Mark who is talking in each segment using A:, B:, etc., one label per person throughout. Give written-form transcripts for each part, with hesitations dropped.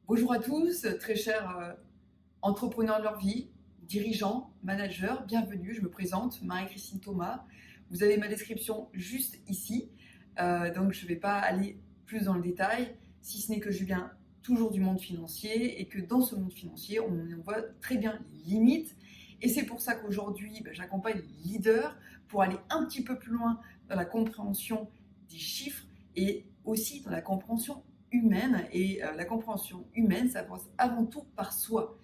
A: Bonjour à tous, très chers entrepreneurs de leur vie, dirigeants, managers, bienvenue, je me présente, Marie-Christine Thomas. Vous avez ma description juste ici, donc je ne vais pas aller plus dans le détail, si ce n'est que je viens toujours du monde financier et que dans ce monde financier, on voit très bien les limites. Et c'est pour ça qu'aujourd'hui, j'accompagne les leaders pour aller un petit peu plus loin dans la compréhension des chiffres et aussi dans la compréhension humaine. Et la compréhension humaine, ça passe avant tout par soi.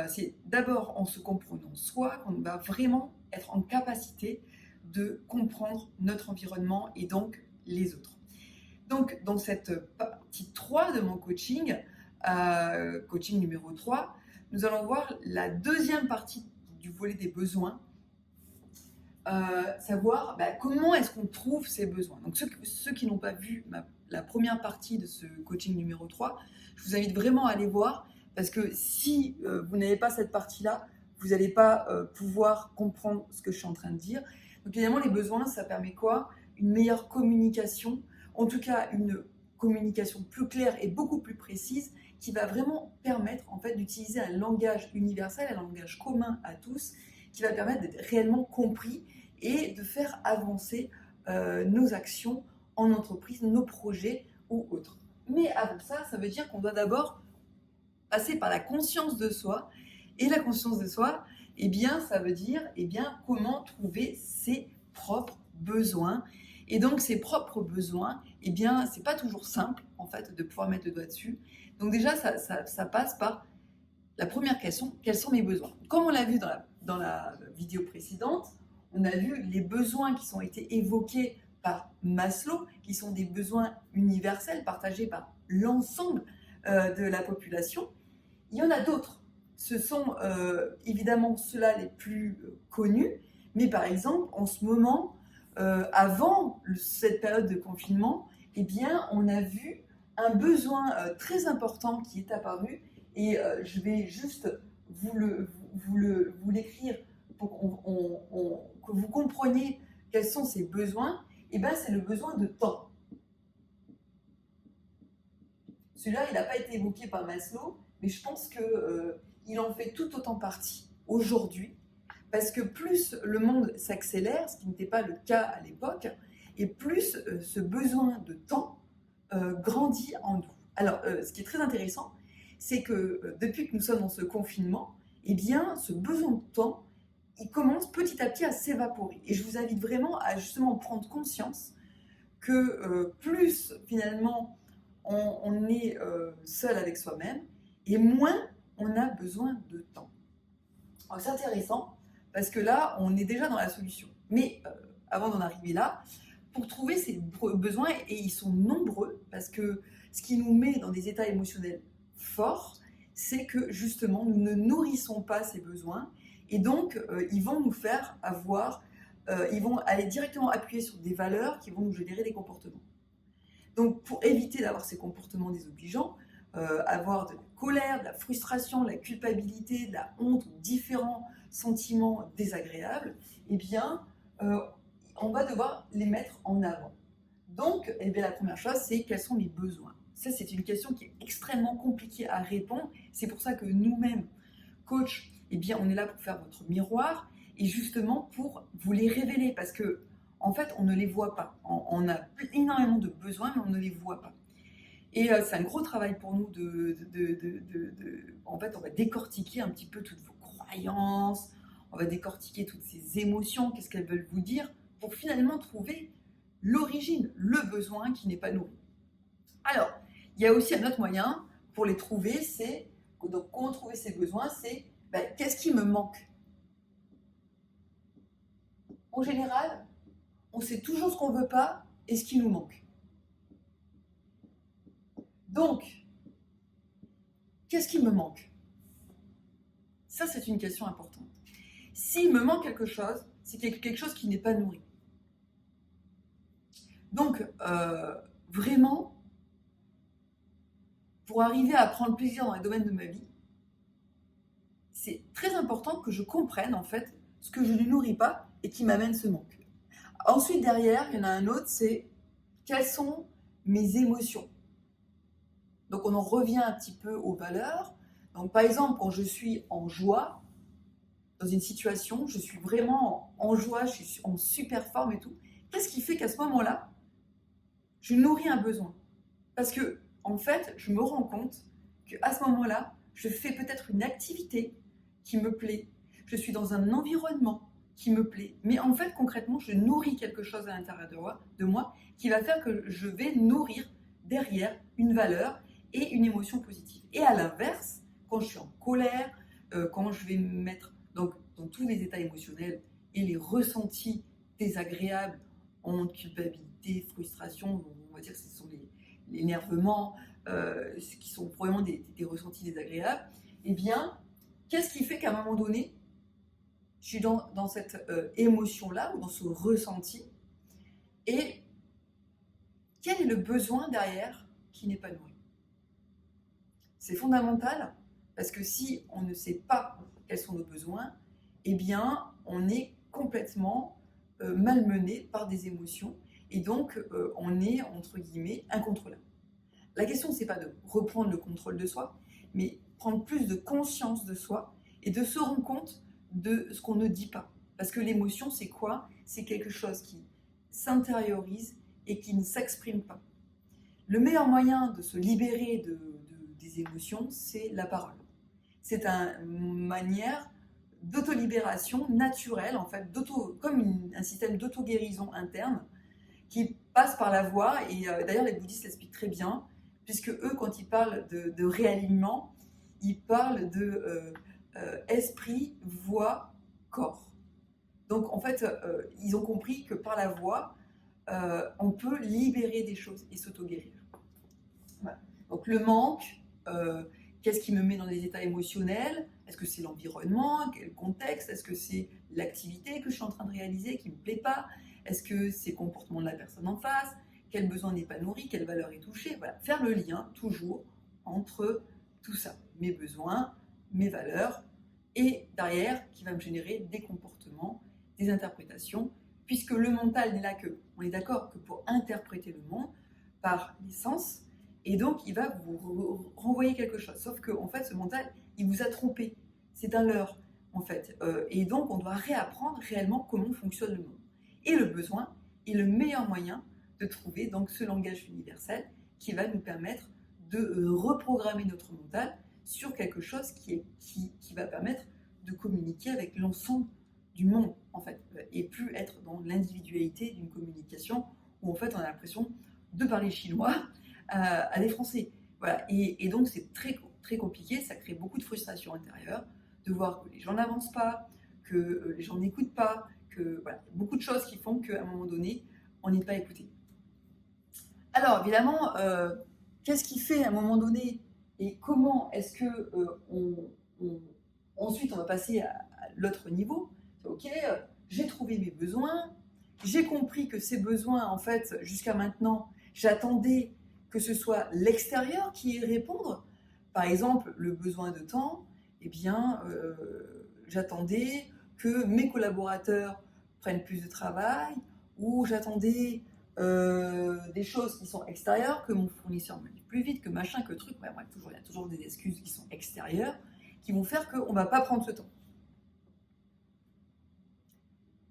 A: C'est d'abord en se comprenant soi qu'on va vraiment être en capacité de comprendre notre environnement et donc les autres. Donc, dans cette partie 3 de mon coaching, coaching numéro 3, nous allons voir la deuxième partie du volet des besoins, savoir comment est-ce qu'on trouve ces besoins. Donc, ceux qui n'ont pas vu la première partie de ce coaching numéro 3, je vous invite vraiment à aller voir, parce que si vous n'avez pas cette partie-là, vous n'allez pas pouvoir comprendre ce que je suis en train de dire. Donc évidemment, les besoins, ça permet quoi? Une meilleure communication, en tout cas une communication plus claire et beaucoup plus précise, qui va vraiment permettre en fait d'utiliser un langage universel, un langage commun à tous, qui va permettre d'être réellement compris et de faire avancer nos actions en entreprise, nos projets ou autres. Mais avant ça, ça veut dire qu'on doit d'abord passer par la conscience de soi. Et la conscience de soi, eh bien, ça veut dire comment trouver ses propres besoins. Et donc, ces propres besoins, eh bien, c'est pas toujours simple, en fait, de pouvoir mettre le doigt dessus. Donc déjà, ça passe par la première question, quels sont mes besoins? Comme on l'a vu dans la vidéo précédente, on a vu les besoins qui ont été évoqués par Maslow, qui sont des besoins universels partagés par l'ensemble de la population. Il y en a d'autres. Ce sont évidemment ceux-là les plus connus, mais par exemple, en ce moment, avant cette période de confinement, eh bien, on a vu un besoin très important qui est apparu, et je vais juste vous l'écrire pour que vous compreniez quels sont ces besoins. Et bien, c'est le besoin de temps. Celui-là, il n'a pas été évoqué par Maslow, mais je pense qu'il en fait tout autant partie aujourd'hui, parce que plus le monde s'accélère, ce qui n'était pas le cas à l'époque, et plus ce besoin de temps grandit en nous. Alors, ce qui est très intéressant, c'est que depuis que nous sommes dans ce confinement, eh bien, ce besoin de temps, il commence petit à petit à s'évaporer. Et je vous invite vraiment à justement prendre conscience que plus finalement on est seul avec soi-même, et moins on a besoin de temps. Alors c'est intéressant, parce que là, on est déjà dans la solution. Mais avant d'en arriver là, pour trouver ces besoins, et ils sont nombreux, parce que ce qui nous met dans des états émotionnels forts, c'est que justement, nous ne nourrissons pas ces besoins, et donc ils vont nous faire avoir, ils vont aller directement appuyer sur des valeurs qui vont nous générer des comportements. Donc pour éviter d'avoir ces comportements désobligeants, avoir de la colère, de la frustration, de la culpabilité, de la honte, différents sentiments désagréables, eh bien, on va devoir les mettre en avant. Donc, eh bien, la première chose, c'est quels sont mes besoins? Ça, c'est une question qui est extrêmement compliquée à répondre. C'est pour ça que nous-mêmes, coach, eh bien, on est là pour faire votre miroir et justement pour vous les révéler, parce que en fait, on ne les voit pas. On a énormément de besoins, mais on ne les voit pas. Et c'est un gros travail pour nous en fait, on va décortiquer un petit peu toutes vos croyances, on va décortiquer toutes ces émotions, qu'est-ce qu'elles veulent vous dire, pour finalement trouver l'origine, le besoin qui n'est pas nourri. Alors, il y a aussi un autre moyen pour les trouver, c'est, donc comment trouver ces besoins, c'est qu'est-ce qui me manque? En général, on sait toujours ce qu'on ne veut pas et ce qui nous manque. Donc, qu'est-ce qui me manque? Ça, c'est une question importante. S'il me manque quelque chose, c'est quelque chose qui n'est pas nourri. Donc, vraiment, pour arriver à prendre plaisir dans les domaines de ma vie, c'est très important que je comprenne en fait ce que je ne nourris pas et qui m'amène ce manque. Ensuite, derrière, il y en a un autre, c'est quelles sont mes émotions. Donc on en revient un petit peu aux valeurs. Donc par exemple, quand je suis en joie, dans une situation, je suis vraiment en joie, je suis en super forme et tout, qu'est-ce qui fait qu'à ce moment-là, je nourris un besoin? Parce que, en fait, je me rends compte qu'à ce moment-là, je fais peut-être une activité qui me plaît, je suis dans un environnement qui me plaît, mais en fait, concrètement, je nourris quelque chose à l'intérieur de moi qui va faire que je vais nourrir derrière une valeur et une émotion positive. Et à l'inverse, quand je suis en colère, quand je vais me mettre donc, dans tous les états émotionnels et les ressentis désagréables, honte, culpabilité, frustration, on va dire que ce sont l'énervement, qui sont vraiment des ressentis désagréables, eh bien, qu'est-ce qui fait qu'à un moment donné, je suis dans cette émotion-là, ou dans ce ressenti, et quel est le besoin derrière qui n'est pas nourri? C'est fondamental, parce que si on ne sait pas quels sont nos besoins, eh bien, on est complètement malmené par des émotions, et donc on est, entre guillemets, incontrôlable. La question, c'est pas de reprendre le contrôle de soi, mais prendre plus de conscience de soi et de se rendre compte de ce qu'on ne dit pas. Parce que l'émotion, c'est quoi? C'est quelque chose qui s'intériorise et qui ne s'exprime pas. Le meilleur moyen de se libérer des émotions, c'est la parole. C'est une manière d'autolibération naturelle, en fait, comme un système d'auto-guérison interne qui passe par la voix. Et d'ailleurs, les bouddhistes l'expliquent très bien, puisque eux, quand ils parlent de réalignement, ils parlent de esprit, voix, corps. Donc, en fait, ils ont compris que par la voix, on peut libérer des choses et s'auto-guérir. Voilà. Donc, le manque, qu'est-ce qui me met dans des états émotionnels? Est-ce que c'est l'environnement? Quel contexte? Est-ce que c'est l'activité que je suis en train de réaliser qui ne me plaît pas? Est-ce que c'est le comportement de la personne en face? Quel besoin n'est pas nourri? Quelle valeur est touchée? Voilà. Faire le lien, toujours, entre tout ça. Mes besoins, mes valeurs, et derrière, qui va me générer des comportements, des interprétations, puisque le mental n'est là que, on est d'accord, que pour interpréter le monde par les sens, et donc il va vous renvoyer quelque chose. Sauf que, en fait, ce mental, il vous a trompé. C'est un leurre, en fait. Et donc, on doit réapprendre réellement comment fonctionne le monde. Et le besoin est le meilleur moyen de trouver donc ce langage universel qui va nous permettre de reprogrammer notre mental sur quelque chose qui va permettre de communiquer avec l'ensemble du monde, en fait, et plus être dans l'individualité d'une communication où, en fait, on a l'impression de parler chinois à des Français. Voilà. Et donc, c'est très, très compliqué, ça crée beaucoup de frustration intérieure, de voir que les gens n'avancent pas, que les gens n'écoutent pas, que voilà, beaucoup de choses qui font qu'à un moment donné, on n'est pas écouté. Alors, évidemment, qu'est-ce qui fait à un moment donné et comment est-ce que ensuite on va passer à l'autre niveau? Ok, j'ai trouvé mes besoins, j'ai compris que ces besoins, en fait, jusqu'à maintenant, j'attendais que ce soit l'extérieur qui y répondre. Par exemple, le besoin de temps, eh bien, j'attendais que mes collaborateurs prennent plus de travail, ou j'attendais des choses qui sont extérieures, que mon fournisseur me livre plus vite, que machin, que truc. Ouais, il y a toujours des excuses qui sont extérieures, qui vont faire qu'on ne va pas prendre ce temps.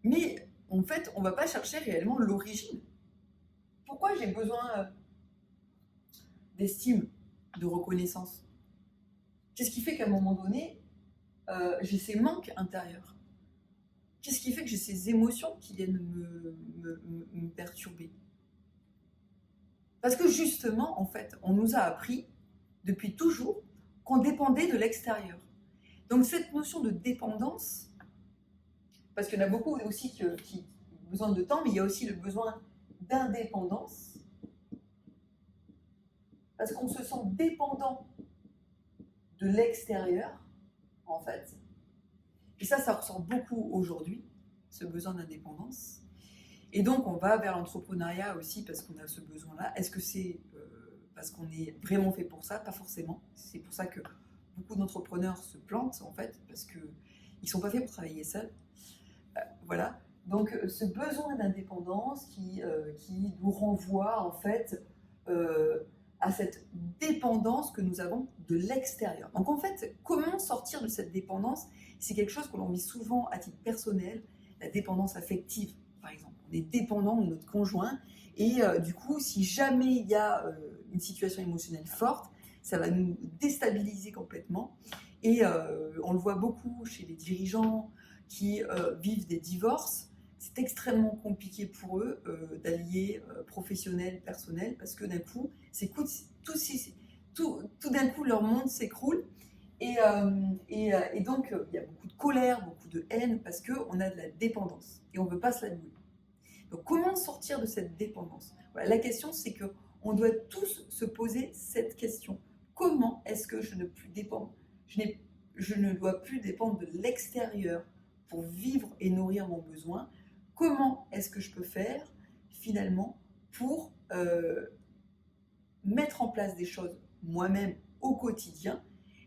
A: Mais en fait, on ne va pas chercher réellement l'origine. Pourquoi j'ai besoin d'estime, de reconnaissance? Qu'est-ce qui fait qu'à un moment donné, j'ai ces manques intérieurs? Qu'est-ce qui fait que j'ai ces émotions qui viennent me perturber? Parce que justement, en fait, on nous a appris depuis toujours qu'on dépendait de l'extérieur. Donc cette notion de dépendance, parce qu'il y en a beaucoup aussi qui ont besoin de temps, mais il y a aussi le besoin d'indépendance, parce qu'on se sent dépendant de l'extérieur, en fait. Et ça ressort beaucoup aujourd'hui, ce besoin d'indépendance. Et donc, on va vers l'entrepreneuriat aussi parce qu'on a ce besoin-là. Est-ce que c'est parce qu'on est vraiment fait pour ça? Pas forcément. C'est pour ça que beaucoup d'entrepreneurs se plantent, en fait, parce qu'ils ne sont pas faits pour travailler seuls. Voilà. Donc, ce besoin d'indépendance qui nous renvoie, en fait, à cette dépendance que nous avons de l'extérieur. Donc en fait, comment sortir de cette dépendance? C'est quelque chose que l'on vit souvent à titre personnel, la dépendance affective, par exemple. On est dépendant de notre conjoint et du coup, si jamais il y a une situation émotionnelle forte, ça va nous déstabiliser complètement. Et on le voit beaucoup chez les dirigeants qui vivent des divorces. C'est extrêmement compliqué pour eux d'allier professionnel, personnel, parce que d'un coup, tout d'un coup, leur monde s'écroule. Et donc, il y a beaucoup de colère, beaucoup de haine, parce qu'on a de la dépendance et on ne veut pas se l'avouer. Donc, comment sortir de cette dépendance? Voilà, la question, c'est qu'on doit tous se poser cette question. Comment est-ce que je ne plus dépends? Je ne dois plus dépendre de l'extérieur pour vivre et nourrir mon besoin. Comment est-ce que je peux faire, finalement, pour mettre en place des choses moi-même au quotidien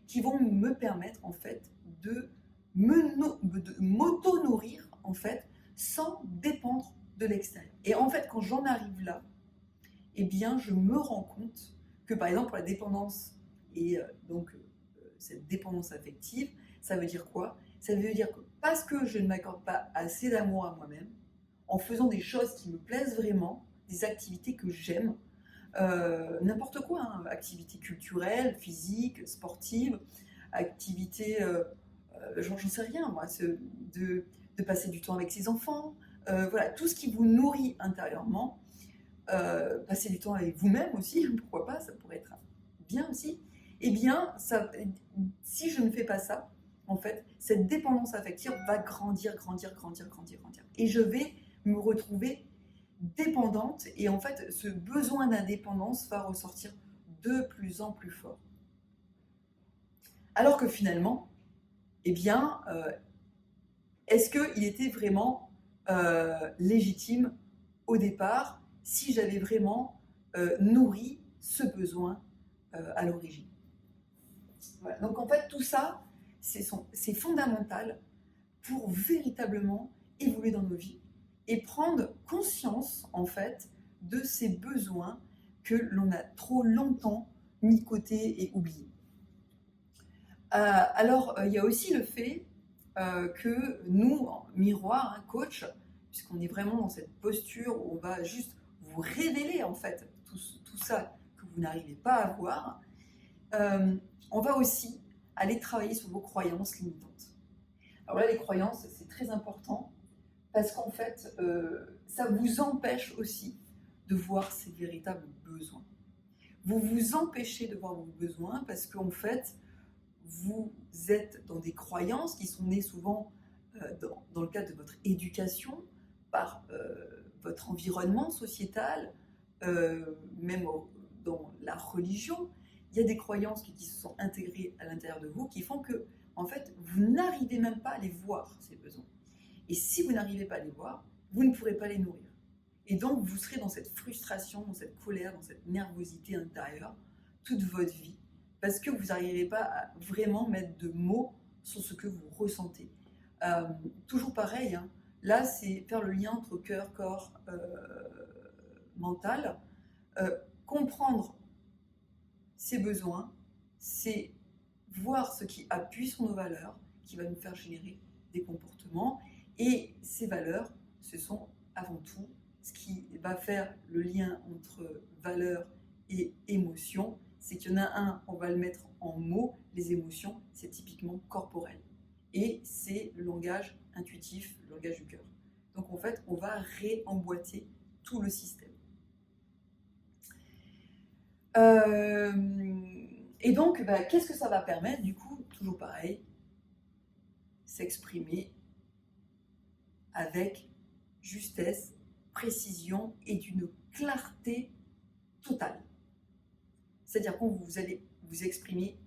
A: qui vont me permettre, en fait, de m'auto-nourrir, en fait, sans dépendre de l'extérieur. Et en fait, quand j'en arrive là, eh bien, je me rends compte que, par exemple, pour la dépendance et cette dépendance affective, ça veut dire quoi? Ça veut dire que parce que je ne m'accorde pas assez d'amour à moi-même, en faisant des choses qui me plaisent vraiment, des activités que j'aime, n'importe quoi, hein, activités culturelles, physiques, sportives, activités, j'en sais rien, moi, de passer du temps avec ses enfants, voilà, tout ce qui vous nourrit intérieurement, passer du temps avec vous-même aussi, pourquoi pas, ça pourrait être bien aussi. Eh bien, si je ne fais pas ça, en fait, cette dépendance affective va grandir. Et je vais me retrouver dépendante. Et en fait, ce besoin d'indépendance va ressortir de plus en plus fort. Alors que finalement, eh bien, est-ce qu'il était vraiment légitime au départ si j'avais vraiment nourri ce besoin à l'origine? Voilà. Donc en fait, tout ça, c'est fondamental pour véritablement évoluer dans nos vies et prendre conscience, en fait, de ces besoins que l'on a trop longtemps mis de côté et oubliés. Alors, il y a aussi le fait que nous, en miroir, coach, puisqu'on est vraiment dans cette posture où on va juste vous révéler, en fait, tout ça que vous n'arrivez pas à voir, on va aussi aller travailler sur vos croyances limitantes. Alors là, les croyances, c'est très important parce qu'en fait, ça vous empêche aussi de voir ces véritables besoins. Vous vous empêchez de voir vos besoins parce qu'en fait, vous êtes dans des croyances qui sont nées souvent dans le cadre de votre éducation, par votre environnement sociétal, même dans la religion. Il y a des croyances qui se sont intégrées à l'intérieur de vous qui font que, en fait, vous n'arrivez même pas à les voir, ces besoins. Et si vous n'arrivez pas à les voir, vous ne pourrez pas les nourrir. Et donc, vous serez dans cette frustration, dans cette colère, dans cette nervosité intérieure toute votre vie, parce que vous n'arrivez pas à vraiment mettre de mots sur ce que vous ressentez. Toujours pareil, hein, là, c'est faire le lien entre cœur, corps, mental. Comprendre ses besoins, c'est voir ce qui appuie sur nos valeurs, qui va nous faire générer des comportements. Et ces valeurs, ce sont avant tout ce qui va faire le lien entre valeurs et émotions. C'est qu'il y en a un, on va le mettre en mots, les émotions, c'est typiquement corporel. Et c'est le langage intuitif, le langage du cœur. Donc en fait, on va réemboîter tout le système. Et donc, qu'est-ce que ça va permettre? Du coup, toujours pareil, s'exprimer avec justesse, précision et d'une clarté totale. C'est-à-dire quand vous allez vous exprimer,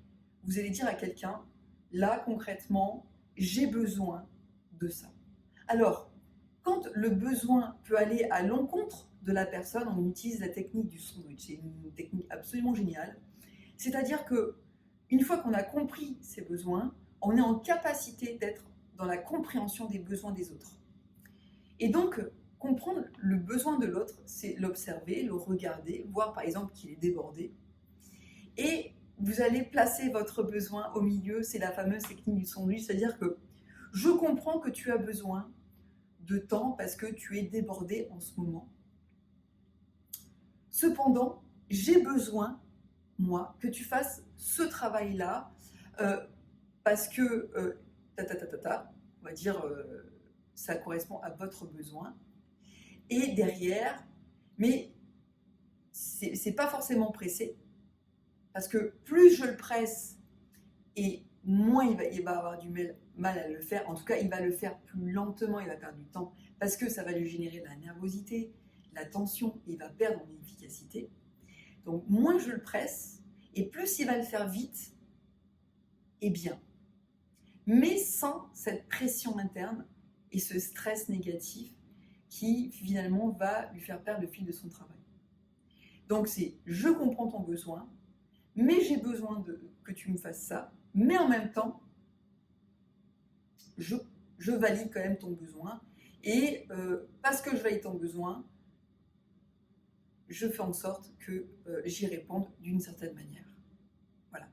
A: vous allez dire à quelqu'un, là concrètement, j'ai besoin de ça. Alors, quand le besoin peut aller à l'encontre de la personne, on utilise la technique du sandwich. C'est une technique absolument géniale. C'est-à-dire que une fois qu'on a compris ses besoins, on est en capacité d'être dans la compréhension des besoins des autres. Et donc, comprendre le besoin de l'autre, c'est l'observer, le regarder, voir par exemple qu'il est débordé. Et vous allez placer votre besoin au milieu, c'est la fameuse technique du sandwich, c'est-à-dire que je comprends que tu as besoin de temps parce que tu es débordé en ce moment. Cependant, j'ai besoin, moi, que tu fasses ce travail-là parce que, on va dire, ça correspond à votre besoin. Et derrière, mais c'est pas forcément pressé, parce que plus je le presse et moins il va avoir du mal à le faire. En tout cas, il va le faire plus lentement, il va perdre du temps, parce que ça va lui générer de la nervosité, la tension, et il va perdre en efficacité. Donc moins je le presse, et plus il va le faire vite et bien. Mais sans cette pression interne et ce stress négatif qui finalement va lui faire perdre le fil de son travail. Donc c'est je comprends ton besoin, mais j'ai besoin que tu me fasses ça, mais en même temps, je valide quand même ton besoin, et parce que je valide ton besoin, je fais en sorte que j'y réponde d'une certaine manière. Voilà.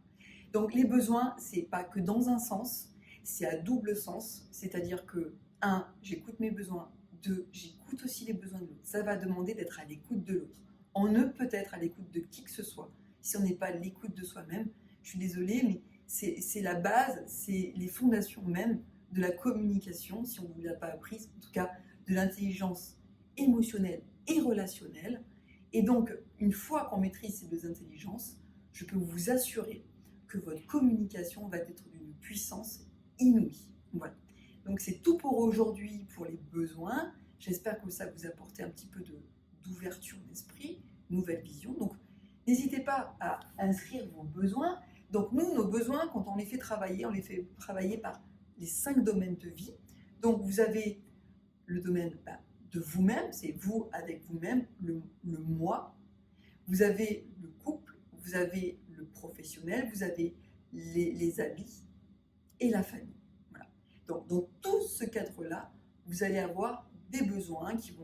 A: Donc les besoins, c'est pas que dans un sens, c'est à double sens, c'est-à-dire que 1, j'écoute mes besoins, 2, j'écoute aussi les besoins de l'autre. Ça va demander d'être à l'écoute de l'autre. On ne peut être à l'écoute de qui que ce soit si on n'est pas à l'écoute de soi-même. Je suis désolée, mais c'est la base, c'est les fondations même de la communication, si on ne vous l'a pas apprise, en tout cas de l'intelligence émotionnelle et relationnelle. Et donc, une fois qu'on maîtrise ces deux intelligences, je peux vous assurer que votre communication va être d'une puissance inouïe. Voilà. Donc c'est tout pour aujourd'hui pour les besoins. J'espère que ça vous a apporté un petit peu d'ouverture d'esprit, nouvelle vision. Donc n'hésitez pas à inscrire vos besoins. Donc nous, nos besoins, quand on les fait travailler par les 5 domaines de vie. Donc vous avez le domaine de vous-même, c'est vous avec vous-même, le moi. Vous avez le couple, vous avez le professionnel, vous avez les habits et la famille. Voilà. Donc dans tout ce cadre-là, vous allez avoir des besoins qui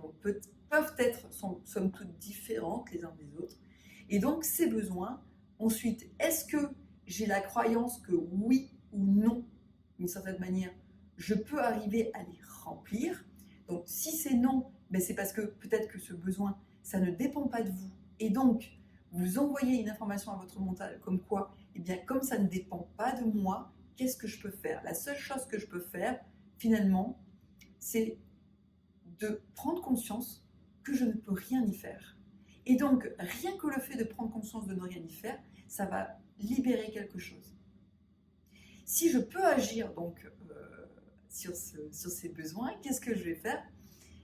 A: peuvent être, somme toute, différentes les uns des autres. Et donc ces besoins, ensuite, est-ce que j'ai la croyance que oui ou non, d'une certaine manière, je peux arriver à les remplir? Donc si c'est non, ben c'est parce que peut-être que ce besoin, ça ne dépend pas de vous. Et donc, vous envoyez une information à votre mental comme quoi, eh bien, comme ça ne dépend pas de moi, qu'est-ce que je peux faire? La seule chose que je peux faire, finalement, c'est de prendre conscience que je ne peux rien y faire. Et donc, rien que le fait de prendre conscience de ne rien y faire, ça va libérer quelque chose. Si je peux agir donc sur ces besoins, qu'est-ce que je vais faire?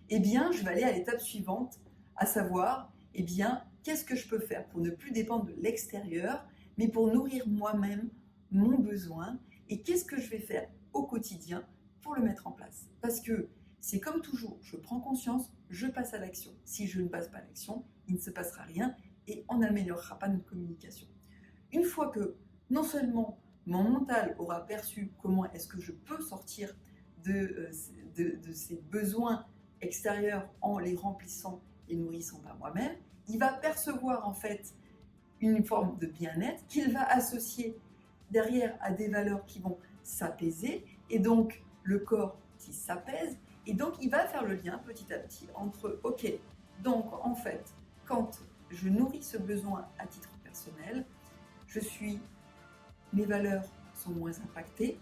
A: Eh bien, je vais aller à l'étape suivante, à savoir, eh bien, qu'est-ce que je peux faire pour ne plus dépendre de l'extérieur, mais pour nourrir moi-même mon besoin, et qu'est-ce que je vais faire au quotidien pour le mettre en place? Parce que c'est comme toujours, je prends conscience, je passe à l'action. Si je ne passe pas à l'action, il ne se passera rien et on n'améliorera pas notre communication. Une fois que non seulement mon mental aura perçu comment est-ce que je peux sortir de ces besoins extérieurs en les remplissant et nourrissant par moi-même, il va percevoir en fait une forme de bien-être qu'il va associer derrière à des valeurs qui vont s'apaiser, et donc le corps qui s'apaise, et donc il va faire le lien petit à petit entre ok, donc en fait quand je nourris ce besoin à titre personnel, mes valeurs sont moins impactées,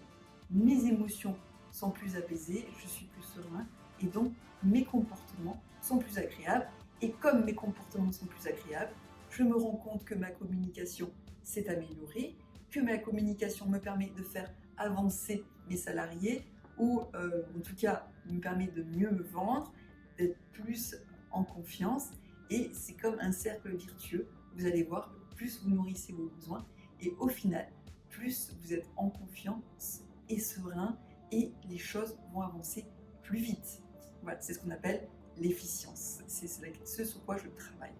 A: mes émotions sont plus apaisées, je suis plus serein, et donc mes comportements sont plus agréables. Et comme mes comportements sont plus agréables, je me rends compte que ma communication s'est améliorée, que ma communication me permet de faire avancer mes salariés, ou en tout cas me permet de mieux me vendre, d'être plus en confiance. Et c'est comme un cercle vertueux. Vous allez voir que plus vous nourrissez vos besoins, et au final, plus vous êtes en confiance et serein, et les choses vont avancer plus vite. Voilà, c'est ce qu'on appelle l'efficience. C'est ce sur quoi je travaille.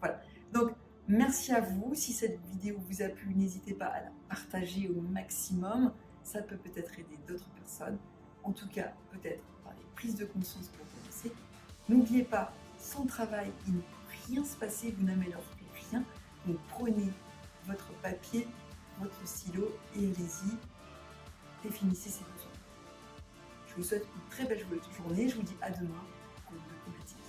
A: Voilà. Donc, merci à vous. Si cette vidéo vous a plu, n'hésitez pas à la partager au maximum. Ça peut peut-être aider d'autres personnes. En tout cas, peut-être par les prises de conscience pour commencer. N'oubliez pas, sans travail, il ne peut rien se passer, vous n'améliorerez rien. Donc, prenez votre papier, votre stylo et allez-y, définissez ces besoins. Je vous souhaite une très belle journée, je vous dis à demain pour une nouvelle thématique.